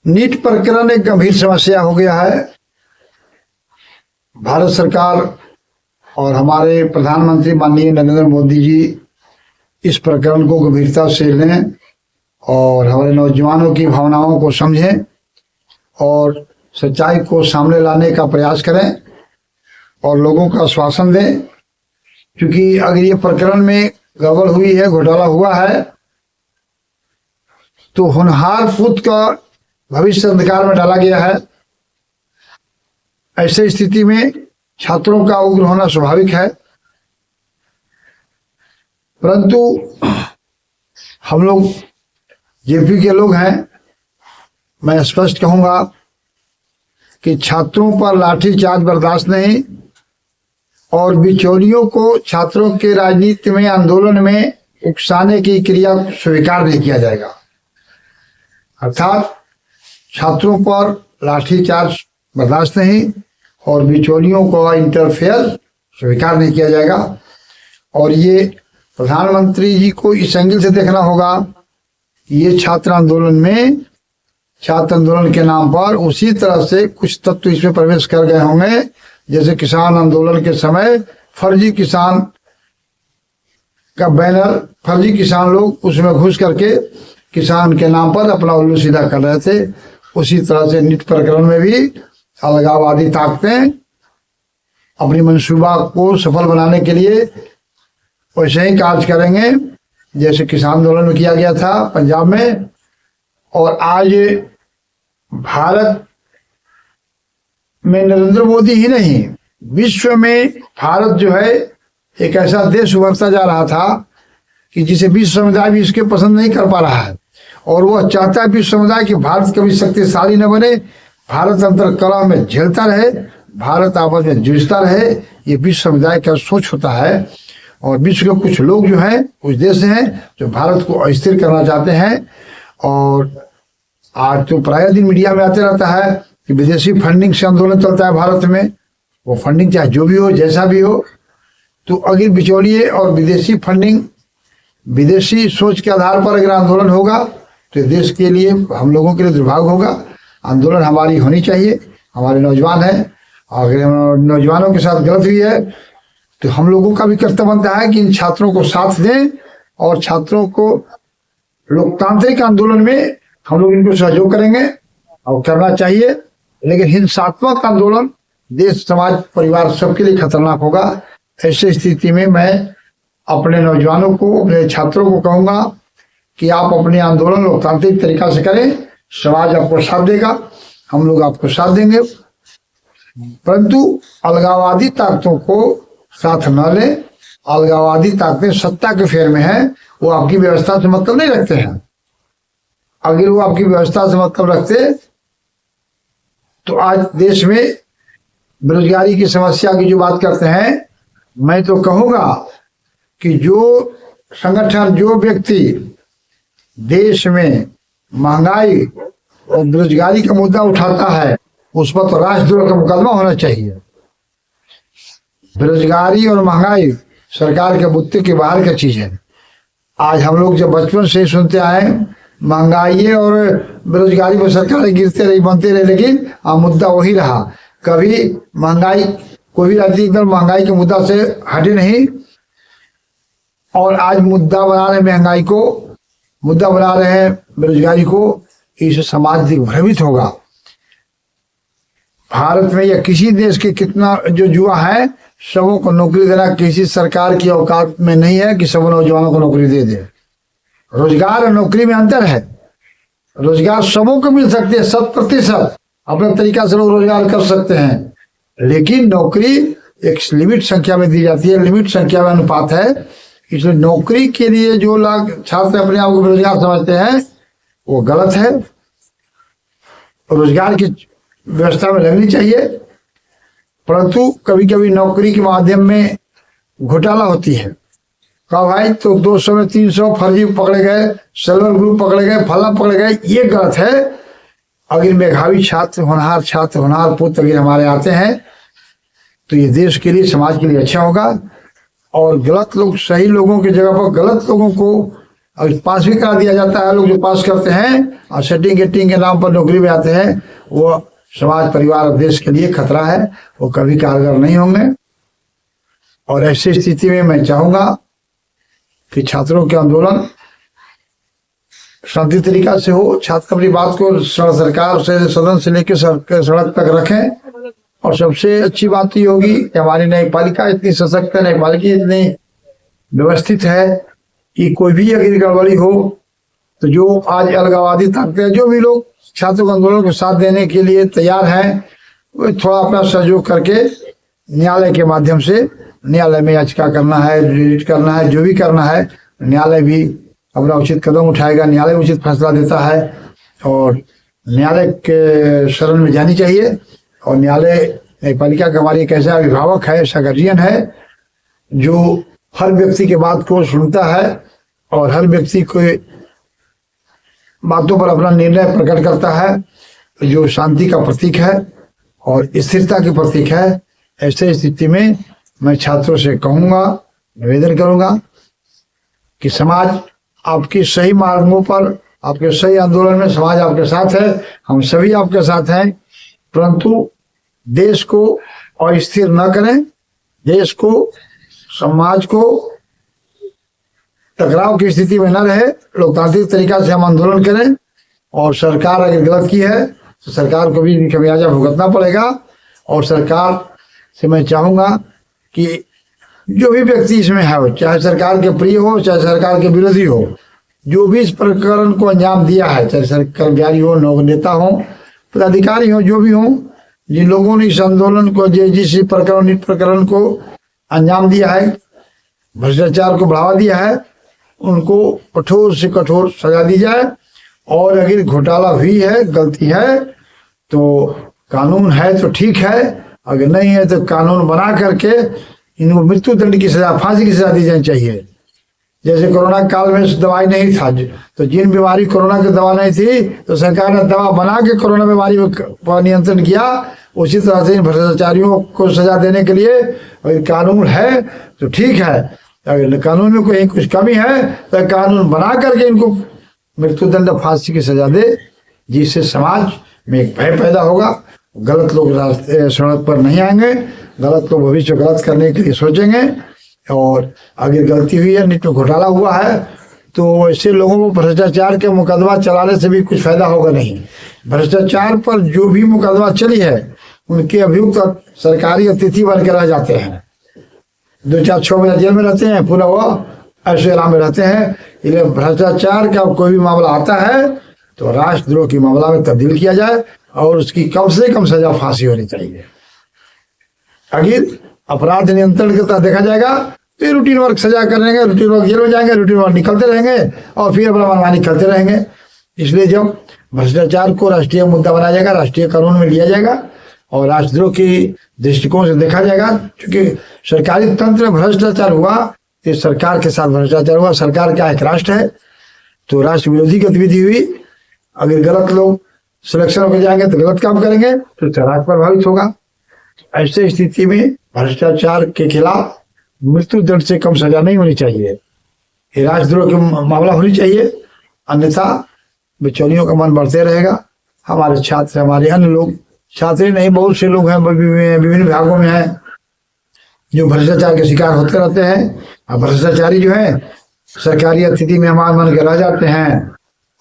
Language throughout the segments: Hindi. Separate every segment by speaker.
Speaker 1: नीट प्रकरण एक गंभीर समस्या हो गया है। भारत सरकार और हमारे प्रधानमंत्री माननीय नरेंद्र मोदी जी इस प्रकरण को गंभीरता से लें और हमारे नौजवानों की भावनाओं को समझें और सच्चाई को सामने लाने का प्रयास करें और लोगों का आश्वासन दें, क्योंकि अगर ये प्रकरण में गड़बड़ हुई है, घोटाला हुआ है, तो होनहार पुत्र का भविष्य अंधकार में डाला गया है। ऐसे स्थिति में छात्रों का उग्र होना स्वाभाविक है, परंतु हम लोग जेपी के लोग हैं। मैं स्पष्ट कहूंगा कि छात्रों पर लाठीचार्ज बर्दाश्त नहीं और बिचौलियों को छात्रों के राजनीति में, आंदोलन में उकसाने की क्रिया स्वीकार नहीं किया जाएगा। अर्थात छात्रों पर लाठीचार्ज बर्दाश्त नहीं और बिचौलियों को इंटरफेयर स्वीकार नहीं किया जाएगा। और ये प्रधानमंत्री जी को इस एंगल से देखना होगा कि ये छात्र आंदोलन के नाम पर उसी तरह से कुछ तत्व इसमें प्रवेश कर गए होंगे, जैसे किसान आंदोलन के समय फर्जी किसान का बैनर, फर्जी किसान लोग उसमें घुस करके किसान के नाम पर अपना उल्लू सीधा कर रहे थे। उसी तरह से नीट प्रकरण में भी अलगाववादी ताकतें अपनी मंसूबा को सफल बनाने के लिए वैसे ही कार्य करेंगे जैसे किसान आंदोलन में किया गया था पंजाब में। और आज भारत में नरेंद्र मोदी ही नहीं, विश्व में भारत जो है एक ऐसा देश उभरता जा रहा था कि जिसे विश्व समुदाय भी इसके पसंद नहीं कर पा रहा है। और वह चाहता है विश्व समुदाय कि भारत कभी शक्तिशाली न बने, भारत अंतर कलह में झेलता रहे, भारत आपस में जूझता रहे। ये विश्व समुदाय का सोच होता है। और विश्व के कुछ लोग जो हैं, कुछ देश हैं जो भारत को अस्थिर करना चाहते हैं। और आज तो प्राय दिन मीडिया में आते रहता है कि विदेशी फंडिंग से आंदोलन चलता है भारत में। वो फंडिंग चाहे जो भी हो, जैसा भी हो, तो अगर बिचौलिए और विदेशी फंडिंग, विदेशी सोच के आधार पर अगर आंदोलन होगा तो देश के लिए, हम लोगों के लिए दुर्भाग्य होगा। आंदोलन हमारी होनी चाहिए, हमारे नौजवान हैं। अगर नौजवानों के साथ गलत हुई है तो हम लोगों का भी कर्तव्य बनता है कि इन छात्रों को साथ दें और छात्रों को लोकतांत्रिक आंदोलन में हम लोग इनको सहयोग करेंगे और करना चाहिए। लेकिन हिंसात्मक आंदोलन देश, समाज, परिवार सबके लिए खतरनाक होगा। ऐसी स्थिति में मैं अपने नौजवानों को, अपने छात्रों को कहूंगा कि आप अपने आंदोलन लोकतांत्रिक तरीका से करें। समाज आपको साथ देगा, हम लोग आपको साथ देंगे, परंतु अलगाववादी ताकतों को साथ न ले। अलगाववादी ताकतें सत्ता के फेर में है, वो आपकी व्यवस्था से मतलब नहीं रखते हैं। अगर वो आपकी व्यवस्था से मतलब रखते तो आज देश में बेरोजगारी की समस्या की जो बात करते हैं, मैं तो कहूंगा कि जो संगठन, जो व्यक्ति देश में महंगाई और बेरोजगारी का मुद्दा उठाता है, उस पर तो राष्ट्रद्रोह का मुकदमा होना चाहिए। बेरोजगारी और महंगाई सरकार के बुत्ते के बाहर की चीज है। आज हम लोग जब बचपन से सुनते आए, महंगाई और बेरोजगारी पर सरकारें गिरते रही, बनते रहे, लेकिन मुद्दा वही रहा। कभी महंगाई, कोई भी राजनीतिक दल महंगाई के मुद्दा से हटे नहीं। और आज मुद्दा बना रहे महंगाई को, मुद्दा बना रहे हैं बेरोजगारी को। इससे समाज दिग्भ्रमित होगा। भारत में या किसी देश के कितना जो युवा है, सबों को नौकरी देना किसी सरकार की औकात में नहीं है कि सब नौजवानों को नौकरी दे दे। रोजगार और नौकरी में अंतर है। रोजगार सबों को मिल सकती है, 100% अपने तरीका से लोग रोजगार कर सकते हैं, लेकिन नौकरी एक लिमिट संख्या में दी जाती है, लिमिट संख्या में अनुपात है। इसलिए नौकरी के लिए जो लोग छात्र अपने आप को बेरोजगार समझते हैं, वो गलत है। रोजगार की व्यवस्था में लगनी चाहिए, परंतु कभी कभी नौकरी के माध्यम में घोटाला होती है। कहा भाई तो 200 में 300 फर्जी पकड़े गए, सिल्वर ग्रुप पकड़े गए, फला पकड़े गए, ये गलत है। अगर मेधावी छात्र, होनहार पुत्र अगर हमारे आते हैं तो ये देश के लिए, समाज के लिए अच्छा होगा। और गलत लोग, सही लोगों की जगह पर गलत लोगों को अगर पास भी करा दिया जाता है, लोग जो पास करते हैं और सेटिंग गेटिंग के नाम पर नौकरी में आते हैं, वो समाज, परिवार और देश के लिए खतरा है, वो कभी कारगर नहीं होंगे। और ऐसी स्थिति में मैं चाहूंगा कि छात्रों के आंदोलन शांति तरीका से हो। छात्र अपनी बात को सरकार से, सदन से लेकर सड़क तक रखें। और सबसे अच्छी बात ये होगी कि हमारी न्यायपालिका इतनी सशक्त है, न्यायपालिका इतनी व्यवस्थित है कि कोई भी अगर गड़बड़ी हो तो जो आज अलगाववादी ताकतें, जो भी लोग छात्रों के आंदोलन को साथ देने के लिए तैयार हैं, वो थोड़ा अपना सहयोग करके न्यायालय के माध्यम से, न्यायालय में याचिका करना है, डिलीट करना है, जो भी करना है, न्यायालय भी अपना उचित कदम उठाएगा, न्यायालय उचित फैसला देता है। और न्यायालय के शरण में जानी चाहिए। और न्यायपालिका का हमारी एक ऐसा अभिभावक है, ऐसा गार्जियन है जो हर व्यक्ति के बात को सुनता है और हर व्यक्ति को बातों पर अपना निर्णय प्रकट करता है, जो शांति का प्रतीक है और स्थिरता के प्रतीक है। ऐसे स्थिति में मैं छात्रों से कहूंगा, निवेदन करूंगा कि समाज आपकी सही मार्गों पर, आपके सही आंदोलन में समाज आपके साथ है, हम सभी आपके साथ हैं। परंतु देश को अस्थिर न करें, देश को, समाज को टकराव की स्थिति में न रहे। लोकतांत्रिक तरीका से हम आंदोलन करें। और सरकार अगर गलत की है तो सरकार को भी खमियाजा भुगतना पड़ेगा। और सरकार से मैं चाहूंगा कि जो भी व्यक्ति इसमें है, चाहे सरकार के प्रिय हो, चाहे सरकार के विरोधी हो, जो भी इस प्रकरण को अंजाम दिया है, चाहे सरकार कर्मचारी हो, नेता हो, पदाधिकारी हो, जो भी हो, जिन लोगों ने इस आंदोलन को, जिस प्रकरण को अंजाम दिया है, भ्रष्टाचार को बढ़ावा दिया है, उनको कठोर से कठोर सजा दी जाए। और अगर घोटाला हुई है, गलती है, तो कानून है तो ठीक है, अगर नहीं है तो कानून बना करके इनको मृत्यु दंड की सजा, फांसी की सजा दी जानी चाहिए। जैसे कोरोना काल में दवाई नहीं था, तो जिन बीमारी कोरोना की दवा नहीं थी तो सरकार ने दवा बना के कोरोना बीमारी पर नियंत्रण किया। उसी तरह से इन भ्रष्टाचारियों को सजा देने के लिए अगर कानून है तो ठीक है, अगर कानून में कोई कुछ कमी है तो कानून बना करके इनको मृत्युदंड, फांसी की सजा दे, जिससे समाज में एक भय पैदा होगा। गलत लोग सड़क पर नहीं आएंगे, गलत लोग भविष्य गलत करने के लिए सोचेंगे। और अगर गलती हुई है, नीट में घोटाला हुआ है, तो ऐसे लोगों को भ्रष्टाचार के मुकदमा चलाने से भी कुछ फायदा होगा नहीं। भ्रष्टाचार पर जो भी मुकदमा चली है, उनके अभियुक्त सरकारी अतिथि बन के रह जाते हैं, 2-4-6 महीने जेल में रहते हैं, पूरा वो ऐसे आराम में रहते हैं। इसलिए भ्रष्टाचार का कोई भी मामला आता है तो राष्ट्रद्रोह की मामला में तब्दील किया जाए और उसकी कम से कम सजा फांसी होनी चाहिए। अगर अपराध नियंत्रण के तहत देखा जाएगा तो रूटीन वर्क सजा करेंगे, रूटीन वर्क जेल में जाएंगे, रूटीन वर्क निकलते रहेंगे और फिर अपना मनमानी करते रहेंगे। इसलिए जब भ्रष्टाचार को राष्ट्रीय मुद्दा बनाया जाएगा, राष्ट्रीय कानून में लिया जाएगा और राष्ट्रद्रोह की दृष्टिकोण से देखा जाएगा। क्योंकि सरकारी तंत्र में भ्रष्टाचार हुआ तो सरकार के साथ भ्रष्टाचार हुआ। सरकार क्या एक राष्ट्र है, तो राष्ट्र विरोधी गतिविधि हुई। अगर गलत लोग सिलेक्शन होकर जाएंगे तो गलत काम करेंगे तो राष्ट्र प्रभावित होगा। ऐसे स्थिति में भ्रष्टाचार के खिलाफ मृत्यु दंड से कम सजा नहीं होनी चाहिए, ये राष्ट्रद्रोह की मामला होनी चाहिए। अन्यथा बिचौलियों का मन बढ़ते रहेगा। हमारे छात्र, हमारे अन्य लोग, छात्र नहीं बहुत से लोग हैं, विभिन्न विभागों में हैं जो भ्रष्टाचार के शिकार होते रहते हैं। अब भ्रष्टाचारी जो है सरकारी अतिथि मेहमान बन के रह जाते हैं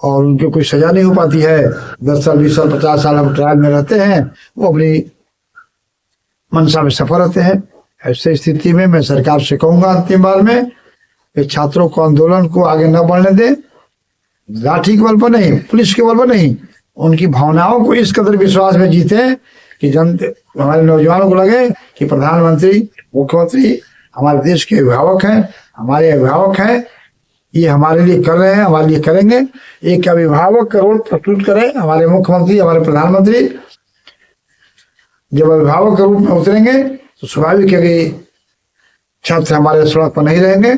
Speaker 1: और उनकी कोई सजा नहीं हो पाती है। 10 साल, 20 साल, 50 साल हम ट्रायल में रहते हैं, वो अपनी मंशा में सफल रहते हैं। ऐसे स्थिति में मैं सरकार से कहूंगा अंतिम बार में कि छात्रों को आंदोलन को आगे न बढ़ने दें। लाठी के बल पर नहीं, पुलिस के बल पर नहीं, उनकी भावनाओं को इस कदर विश्वास में जीते कि हमारे नौजवानों को लगे कि प्रधानमंत्री, मुख्यमंत्री हमारे देश के अभिभावक हैं, हमारे अभिभावक हैं, ये हमारे लिए कर रहे हैं, हमारे लिए करेंगे। एक अभिभावक का रोल प्रस्तुत करें हमारे मुख्यमंत्री, हमारे प्रधानमंत्री। जब अभिभावक के रूप में उतरेंगे तो स्वाभाविक है कि छात्र हमारे सड़क पर नहीं रहेंगे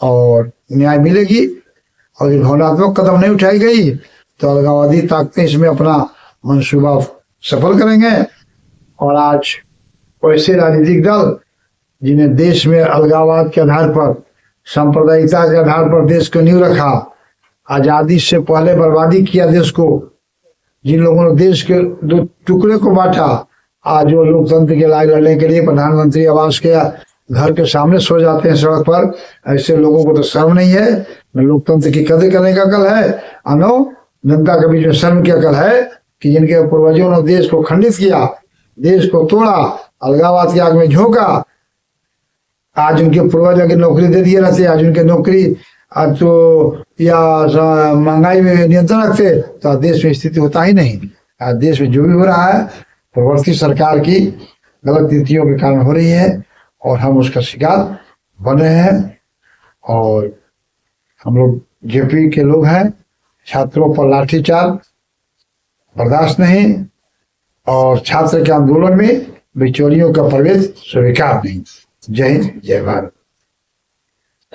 Speaker 1: और न्याय मिलेगी। और भावनात्मक कदम नहीं उठाई गई तो अलगाववादी ताकतें इसमें अपना मंसूबा सफल करेंगे। और आज वैसे राजनीतिक दल जिन्हें देश में अलगाववाद के आधार पर सांप्रदायिकता के आधार पर देश को नींव रखा, आजादी से पहले बर्बादी किया देश को, जिन लोगों ने देश के दो टुकड़े को बांटा, आज वो लोकतंत्र के लड़ाई लड़ने के लिए प्रधानमंत्री आवास के घर के सामने सो जाते हैं सड़क पर। ऐसे लोगों को तो शर्म नहीं है, न लोकतंत्र की कदर करने का अकल है, अनो जनता के बीच में शर्म की अकल है कि जिनके पूर्वजों ने देश को खंडित किया, देश को तोड़ा, अलगाववाद की आग में झोंका, आज उनके पूर्वज अगर नौकरी दे दिए रहते, आज उनके नौकरी आज तो या महंगाई में नियंत्रण रखते तो आज देश में स्थिति होता ही नहीं। आज देश में जो भी हो रहा है प्रवर्ती सरकार की गलत नीतियों के कारण हो रही है और हम उसका शिकार बन रहे हैं। और हम लोग जेपी के लोग हैं, छात्रों पर लाठीचार्ज बर्दाश्त नहीं और छात्र के आंदोलन में बिचौलियों का प्रवेश स्वीकार नहीं। जय हिंद, जय भारत।